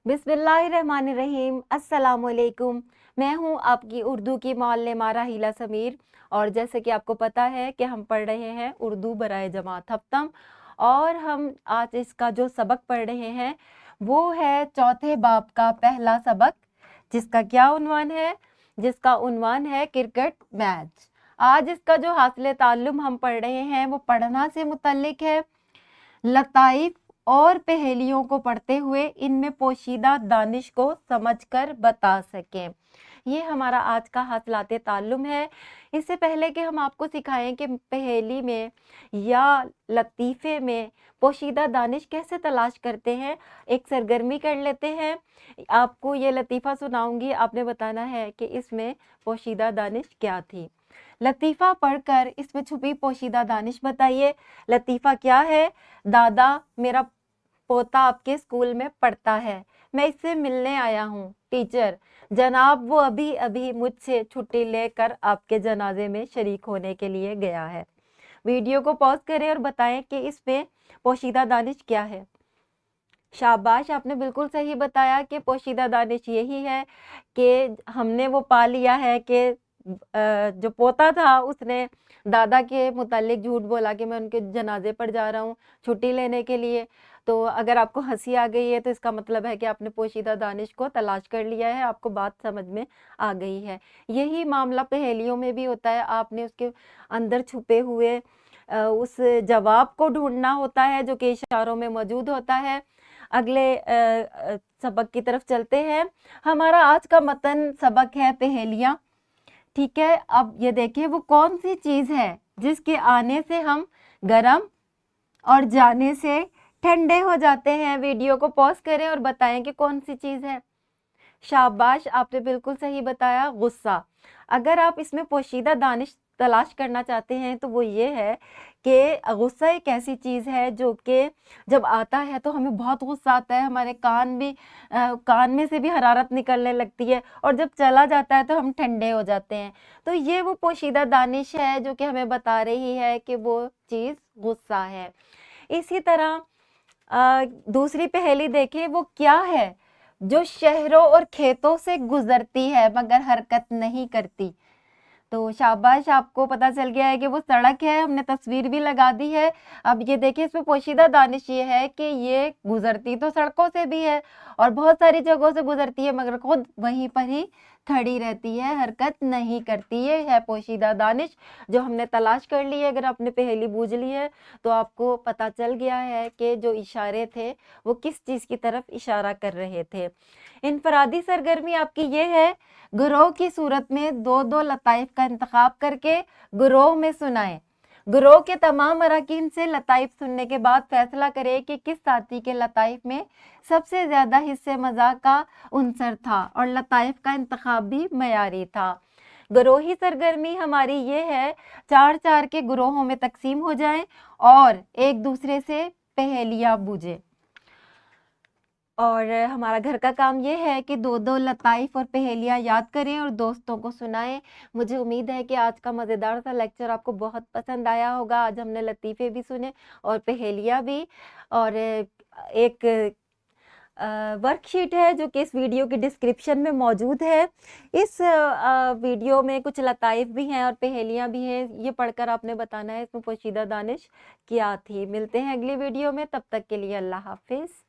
बिस्मिल्लाहिर्रहमानिर्रहीम। अस्सलामुअलैकुम। मैं हूँ आपकी उर्दू की मुअल्लिमा राहीला समीर। और जैसे कि आपको पता है कि हम पढ़ रहे हैं उर्दू बराए जमात हफ्तम, और हम आज इसका जो सबक पढ़ रहे हैं वो है चौथे बाब का पहला सबक, जिसका क्या उन्वान है? जिसका उन्वान है क्रिकेट मैच। आज इसका जो हासिल ताल्लुम हम पढ़ रहे हैं वो पढ़ना से मुतल्लिक है। लताइफ और पहेलियों को पढ़ते हुए इनमें पोशीदा दानिश को समझकर बता सकें, ये हमारा आज का हासिलाते ताल्लुम है। इससे पहले कि हम आपको सिखाएं कि पहेली में या लतीफ़े में पोशीदा दानिश कैसे तलाश करते हैं, एक सरगर्मी कर लेते हैं। आपको ये लतीफ़ा सुनाऊंगी, आपने बताना है कि इसमें पोशीदा दानिश क्या थी। लतीफ़ा पढ़कर इसमें छुपी पोशीदा दानिश बताइए। लतीफ़ा क्या है? दादा, मेरा पोता आपके स्कूल में पढ़ता है, मैं इससे मिलने आया हूँ। टीचर जनाब, वो अभी अभी मुझसे छुट्टी लेकर आपके जनाजे में शरीक होने के लिए गया है। वीडियो को पॉज करें और बताएं कि इसमें पोशीदा दानिश क्या है। शाबाश, आपने बिल्कुल सही बताया कि पोशीदा दानिश यही है कि हमने वो पा लिया है कि जो पोता था उसने दादा के मुतालिक झूठ बोला कि मैं उनके जनाजे पर जा रहा हूँ छुट्टी लेने के लिए। तो अगर आपको हंसी आ गई है तो इसका मतलब है कि आपने पोशीदा दानिश को तलाश कर लिया है, आपको बात समझ में आ गई है। यही मामला पहेलियों में भी होता है, आपने उसके अंदर छुपे हुए उस जवाब को ढूंढना होता है जो कि इशारों में मौजूद होता है। अगले सबक की तरफ चलते हैं। हमारा आज का मतन सबक है पहेलियाँ। ठीक है, अब ये देखिए वो कौन सी चीज है जिसके आने से हम गरम और जाने से ठंडे हो जाते हैं। वीडियो को पॉज करें और बताएं कि कौन सी चीज है। शाबाश, आपने बिल्कुल सही बताया, गुस्सा। अगर आप इसमें पोशीदा दानिश तलाश करना चाहते हैं तो वो ये है कि गुस्सा एक ऐसी चीज़ है जो कि जब आता है तो हमें बहुत गुस्सा आता है, हमारे कान में से भी हरारत निकलने लगती है, और जब चला जाता है तो हम ठंडे हो जाते हैं। तो ये वो पोशीदा दानिश है जो कि हमें बता रही है कि वो चीज़ गुस्सा है। इसी तरह दूसरी पहेली देखें, वो क्या है जो शहरों और खेतों से गुजरती है मगर हरकत नहीं करती। तो शाबाश, आपको पता चल गया है कि वो सड़क है, हमने तस्वीर भी लगा दी है। अब ये देखिए इसमें पोशीदा दानिश ये है कि ये गुजरती तो सड़कों से भी है और बहुत सारी जगहों से गुजरती है मगर खुद वहीं पर ही खड़ी रहती है, हरकत नहीं करती। ये है पोशीदा दानिश जो हमने तलाश कर ली है। अगर आपने पहेली बूझ ली है तो आपको पता चल गया है कि जो इशारे थे वो किस चीज़ की तरफ इशारा कर रहे थे। इनफरादी सरगर्मी आपकी ये है, गिरोह की सूरत में दो दो लताइफ का इंतखाब करके गिरोह में सुनाएं। गिरोह के तमाम अरकान से लताइफ सुनने के बाद फैसला करें कि किस साथी के लताइफ में सबसे ज्यादा हिस्से मजाक का उनसर था और लताइफ का इंतखाब भी मयारी था। गिरोही सरगर्मी हमारी ये है, चार चार के गिरोहों में तकसीम हो जाएं और एक दूसरे से पहेलियां बूझें। और हमारा घर का काम ये है कि दो दो लताइफ और पहेलियाँ याद करें और दोस्तों को सुनाएं। मुझे उम्मीद है कि आज का मज़ेदार सा लेक्चर आपको बहुत पसंद आया होगा। आज हमने लतीफ़े भी सुने और पहेलियाँ भी, और एक वर्कशीट है जो कि इस वीडियो के डिस्क्रिप्शन में मौजूद है। इस वीडियो में कुछ लताइफ भी हैं और पहेलियाँ भी हैं, ये पढ़कर आपने बताना है इसमें पोशीदा दानिश क्या थी। मिलते हैं अगली वीडियो में, तब तक के लिए अल्लाह हाफिज़।